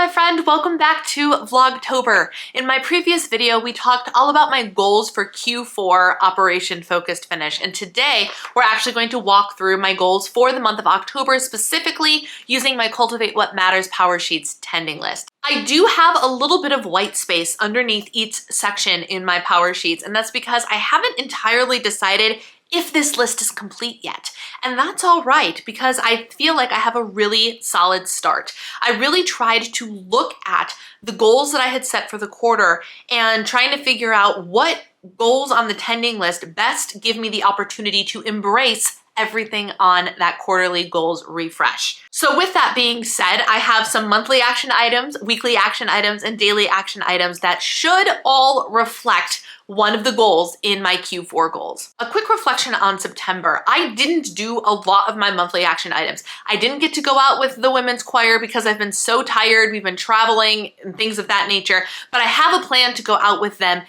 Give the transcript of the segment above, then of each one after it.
my friend, welcome back to Vlogtober. In my previous video, we talked all about my goals for Q4 Operation Focused Finish, and today we're actually going to walk through my goals for the month of October, specifically using my Cultivate What Matters Power Sheets tending list. I do have a little bit of white space underneath each section in my power sheets, and that's because I haven't entirely decided if this list is complete yet. And that's all right, because I feel like I have a really solid start. I really tried to look at the goals that I had set for the quarter and trying to figure out what goals on the tending list best give me the opportunity to embrace everything on that quarterly goals refresh. So with that being said, I have some monthly action items, weekly action items, and daily action items that should all reflect one of the goals in my Q4 goals. A quick reflection on September. I didn't do a lot of my monthly action items. I didn't get to go out with the women's choir because I've been so tired. We've been traveling and things of that nature, but I have a plan to go out with them.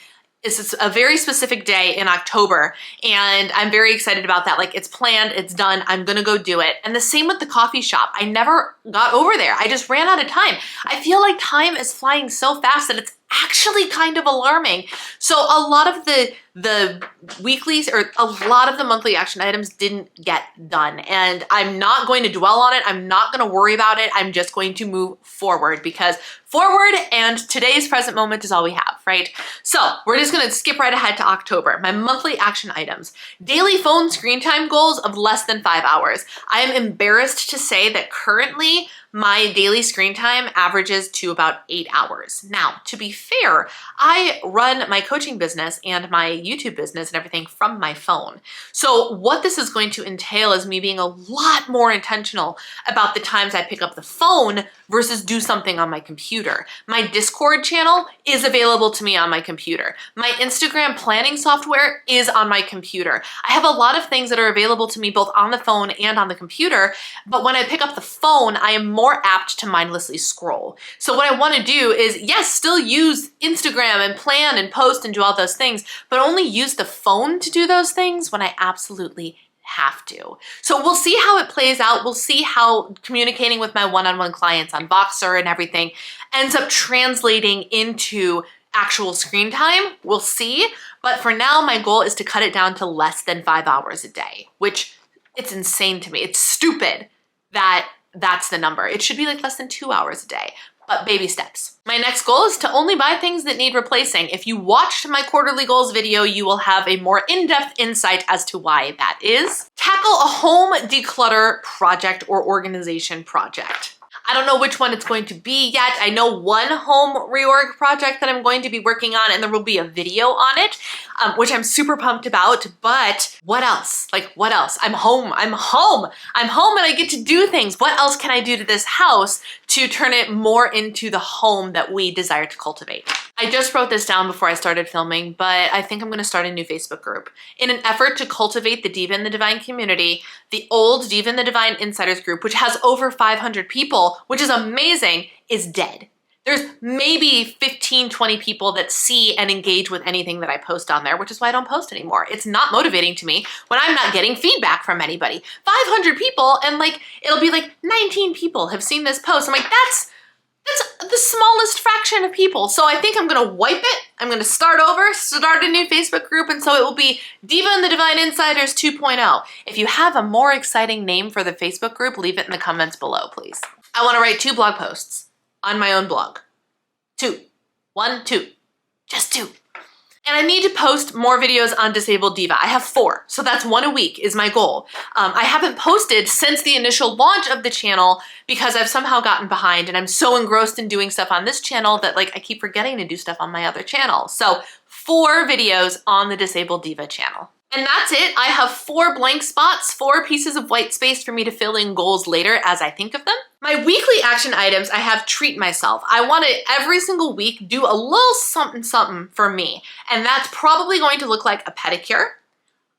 It's a very specific day in October, and I'm very excited about that. Like, it's planned, it's done, I'm gonna go do it. And the same with the coffee shop. I never got over there. I just ran out of time. I feel like time is flying so fast that it's actually kind of alarming. So a lot of the weeklies or a lot of the monthly action items didn't get done, and I'm not going to dwell on it. I'm not going to worry about it. I'm just going to move forward, because forward and today's present moment is all we have, right? So we're just going to skip right ahead to October. My monthly action items. Daily phone screen time goals of less than 5 hours. I am embarrassed to say that currently my daily screen time averages to about 8 hours. Now, to be fair, I run my coaching business and my YouTube business and everything from my phone. So what this is going to entail is me being a lot more intentional about the times I pick up the phone versus do something on my computer. My Discord channel is available to me on my computer. My Instagram planning software is on my computer. I have a lot of things that are available to me both on the phone and on the computer, but when I pick up the phone, I am more apt to mindlessly scroll. So what I want to do is, yes, still use Instagram and plan and post and do all those things, but only use the phone to do those things when I absolutely have to. So we'll see how it plays out. We'll see how communicating with my one-on-one clients on Voxer and everything ends up translating into actual screen time. We'll see. But for now, my goal is to cut it down to less than 5 hours a day, which it's insane to me. It's stupid that that's the number. It should be like less than 2 hours a day, but baby steps. My next goal is to only buy things that need replacing. If you watched my quarterly goals video, you will have a more in-depth insight as to why that is. Tackle a home declutter project or organization project. I don't know which one it's going to be yet. I know one home reorg project that I'm going to be working on, and there will be a video on it, which I'm super pumped about. But what else? Like, what else? I'm home and I get to do things. What else can I do to this house to turn it more into the home that we desire to cultivate? I just wrote this down before I started filming, but I think I'm gonna start a new Facebook group. In an effort to cultivate the Diva in the Divine community, the old Diva in the Divine Insiders group, which has over 500 people, which is amazing, is dead. There's maybe 15, 20 people that see and engage with anything that I post on there, which is why I don't post anymore. It's not motivating to me when I'm not getting feedback from anybody. 500 people, and like, it'll be like 19 people have seen this post. I'm like, that's the smallest fraction of people. So I think I'm gonna wipe it. I'm gonna start over, start a new Facebook group, and so it will be Diva and the Divine Insiders 2.0. If you have a more exciting name for the Facebook group, leave it in the comments below, please. I wanna write 2 blog posts on my own blog. 2. 1, 2. Just 2. And I need to post more videos on Disabled Diva. I have 4, so that's 1 a week is my goal. I haven't posted since the initial launch of the channel because I've somehow gotten behind, and I'm so engrossed in doing stuff on this channel that like I keep forgetting to do stuff on my other channel. So 4 videos on the Disabled Diva channel. And that's it. I have 4 blank spots, 4 pieces of white space for me to fill in goals later as I think of them. My weekly action items, I have treat myself. I want to every single week do a little something something for me. And that's probably going to look like a pedicure,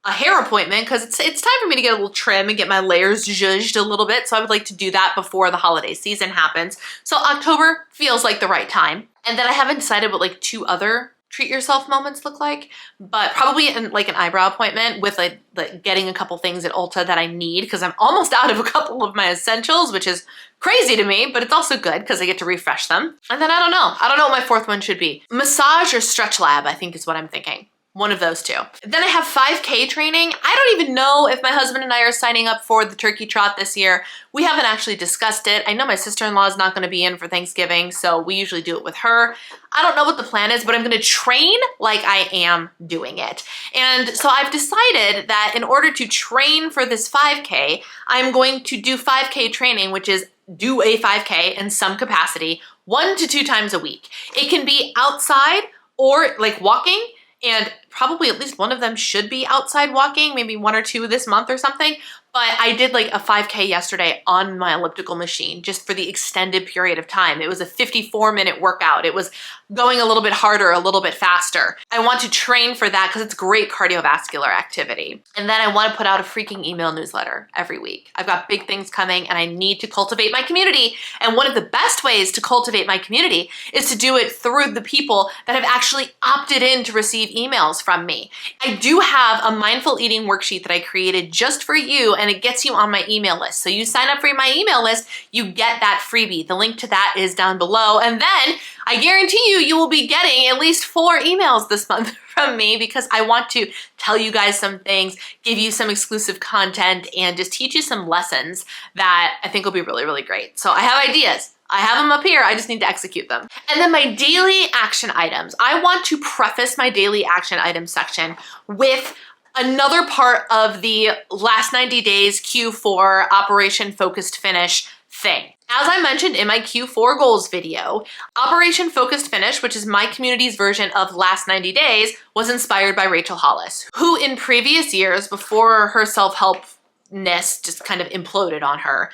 a hair appointment, because it's time for me to get a little trim and get my layers zhuzhed a little bit. So I would like to do that before the holiday season happens. So October feels like the right time. And then I haven't decided what like 2 other treat yourself moments look like, but probably in like an eyebrow appointment with like getting a couple things at Ulta that I need because I'm almost out of a couple of my essentials, which is crazy to me, but it's also good because I get to refresh them. And then I don't know what my fourth one should be. Massage or stretch lab, I think is what I'm thinking. One of those two. Then I have 5K training. I don't even know if my husband and I are signing up for the turkey trot this year. We haven't actually discussed it. I know my sister-in-law is not gonna be in for Thanksgiving, so we usually do it with her. I don't know what the plan is, but I'm gonna train like I am doing it. And so I've decided that in order to train for this 5K, I'm going to do 5K training, which is do a 5K in some capacity 1 to 2 times a week. It can be outside or like walking, and probably at least one of them should be outside walking, maybe 1 or 2 this month or something. But I did like a 5K yesterday on my elliptical machine just for the extended period of time. It was a 54-minute workout. It was going a little bit harder, a little bit faster. I want to train for that because it's great cardiovascular activity. And then I want to put out a freaking email newsletter every week. I've got big things coming and I need to cultivate my community. And one of the best ways to cultivate my community is to do it through the people that have actually opted in to receive emails from me. I do have a mindful eating worksheet that I created just for you, and it gets you on my email list. So you sign up for my email list, you get that freebie. The link to that is down below. And then I guarantee you will be getting at least 4 emails this month from me because I want to tell you guys some things, give you some exclusive content, and just teach you some lessons that I think will be really, really great. So I have ideas. I have them up here, I just need to execute them. And then my daily action items. I want to preface my daily action items section with another part of the last 90 days Q4 Operation Focused Finish thing. As I mentioned in my Q4 goals video, Operation Focused Finish, which is my community's version of last 90 days, was inspired by Rachel Hollis, who in previous years, before her self-help just kind of imploded on her,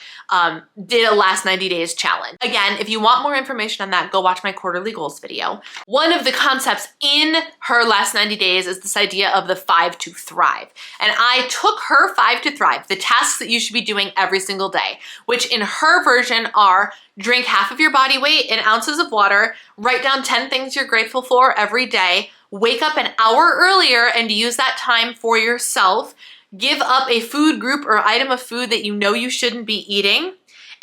did a last 90 days challenge. Again, if you want more information on that, go watch my quarterly goals video. One of the concepts in her last 90 days is this idea of the 5 to thrive. And I took her 5 to thrive, the tasks that you should be doing every single day, which in her version are drink half of your body weight in ounces of water, write down 10 things you're grateful for every day, wake up an hour earlier and use that time for yourself, give up a food group or item of food that you know you shouldn't be eating,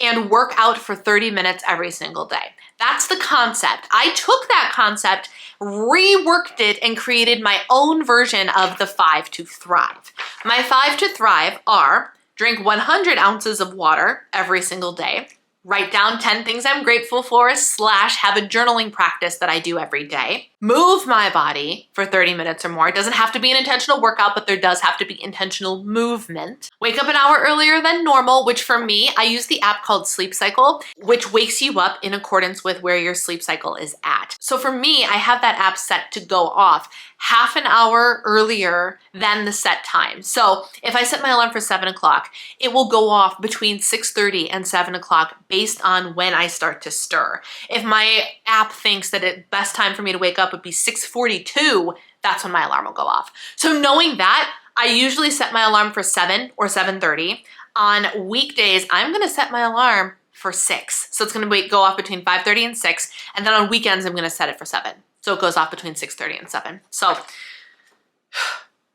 and work out for 30 minutes every single day. That's the concept. I took that concept, reworked it, and created my own version of the 5 to thrive. My 5 to thrive are drink 100 ounces of water every single day, write down 10 things I'm grateful for / have a journaling practice that I do every day. Move my body for 30 minutes or more. It doesn't have to be an intentional workout, but there does have to be intentional movement. Wake up an hour earlier than normal, which for me, I use the app called Sleep Cycle, which wakes you up in accordance with where your sleep cycle is at. So for me, I have that app set to go off half an hour earlier than the set time. So if I set my alarm for 7 o'clock, it will go off between 6:30 and 7 o'clock based on when I start to stir. If my app thinks that the best time for me to wake up would be 6:42, that's when my alarm will go off. So knowing that, I usually set my alarm for 7 or 7:30. On weekdays, I'm gonna set my alarm for 6. So it's gonna go off between 5:30 and 6. And then on weekends, I'm gonna set it for 7. So it goes off between 6:30 and 7. So I'm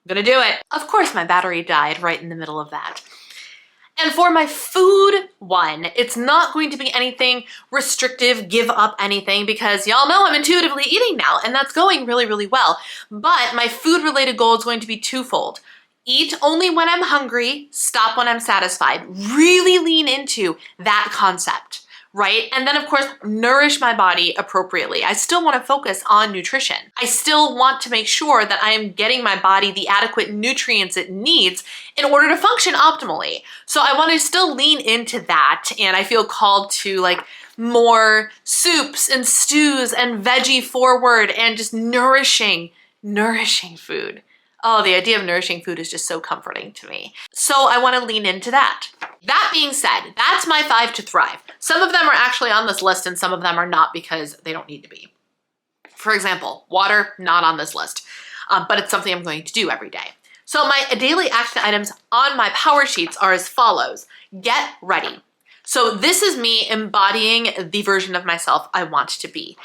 gonna do it. Of course, my battery died right in the middle of that. And for my food one, it's not going to be anything restrictive, give up anything, because y'all know I'm intuitively eating now, and that's going really, really well. But my food related goal is going to be twofold. Eat only when I'm hungry, stop when I'm satisfied. Really lean into that concept, right? And then of course, nourish my body appropriately. I still want to focus on nutrition. I still want to make sure that I am getting my body the adequate nutrients it needs in order to function optimally. So I want to still lean into that, and I feel called to like more soups and stews and veggie forward and just nourishing food. Oh, the idea of nourishing food is just so comforting to me. So I want to lean into that. That being said, that's my 5 to thrive. Some of them are actually on this list and some of them are not because they don't need to be. For example, water, not on this list, but it's something I'm going to do every day. So my daily action items on my power sheets are as follows. Get ready. So this is me embodying the version of myself I want to be.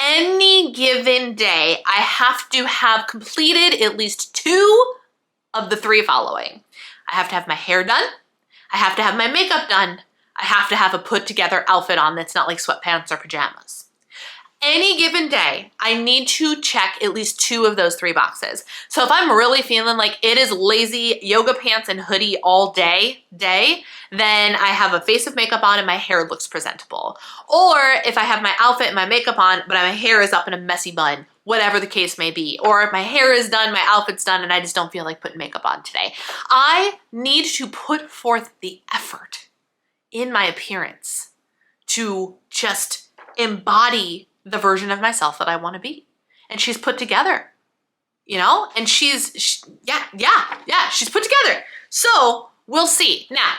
any given day, I have to have completed at least 2 of the 3 following. I have to have my hair done. I have to have my makeup done. I have to have a put together outfit on that's not like sweatpants or pajamas. Any given day, I need to check at least 2 of those 3 boxes. So if I'm really feeling like it is lazy yoga pants and hoodie all day, then I have a face of makeup on and my hair looks presentable. Or if I have my outfit and my makeup on, but my hair is up in a messy bun, whatever the case may be. Or if my hair is done, my outfit's done, and I just don't feel like putting makeup on today. I need to put forth the effort in my appearance to just embody the version of myself that I want to be. And she's put together, you know, and she's put together. So we'll see. Now,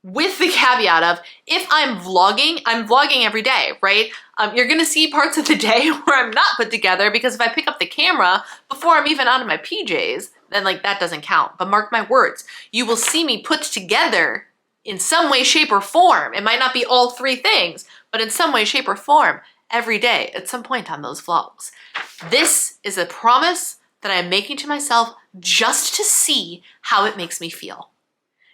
with the caveat of if I'm vlogging every day, right? You're gonna see parts of the day where I'm not put together, because if I pick up the camera before I'm even out of my PJs, then like that doesn't count. But mark my words, you will see me put together in some way, shape, or form. It might not be all 3 things, but in some way, shape, or form every day at some point on those vlogs. This is a promise that I'm making to myself just to see how it makes me feel.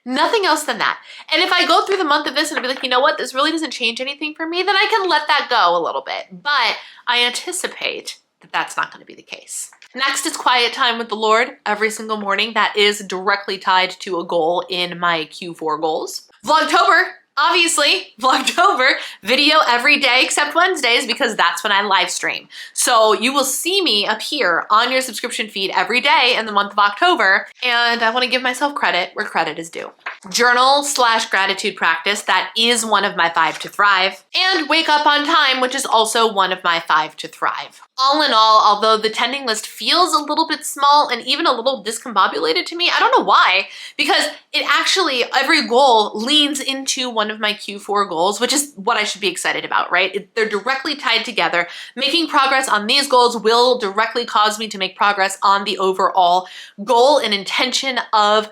Nothing else than that. And if I go through the month of this and I'll be like, you know what, this really doesn't change anything for me, then I can let that go a little bit. But I anticipate that that's not going to be the case. Next is quiet time with the Lord every single morning. That is directly tied to a goal in my Q4 goals. Vlogtober. Obviously, Vlogtober, video every day except Wednesdays, because that's when I live stream. So you will see me appear on your subscription feed every day in the month of October, and I want to give myself credit where credit is due. Journal/gratitude practice, that is one of my 5 to thrive, and wake up on time, which is also one of my 5 to thrive. All in all, although the tending list feels a little bit small and even a little discombobulated to me, I don't know why, because it actually, every goal leans into one of my Q4 goals, which is what I should be excited about, right? They're directly tied together. Making progress on these goals will directly cause me to make progress on the overall goal and intention of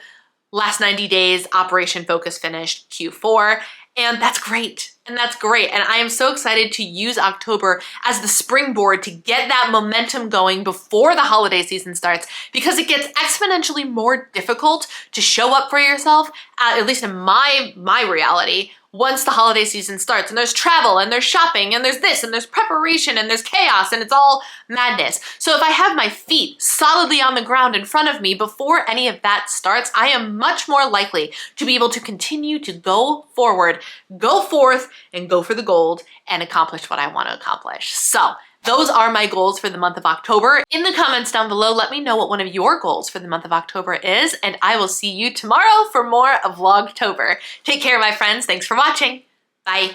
last 90 days, Operation Focus Finished Q4. And that's great. And that's great. And I am so excited to use October as the springboard to get that momentum going before the holiday season starts, because it gets exponentially more difficult to show up for yourself, at least in my reality, once the holiday season starts. And there's travel and there's shopping and there's this and there's preparation and there's chaos and it's all madness. So if I have my feet solidly on the ground in front of me before any of that starts, I am much more likely to be able to continue to go forward, go forth, and go for the gold and accomplish what I want to accomplish. So those are my goals for the month of October. In the comments down below, let me know what one of your goals for the month of October is, and I will see you tomorrow for more of Vlogtober. Take care, my friends. Thanks for watching. Bye.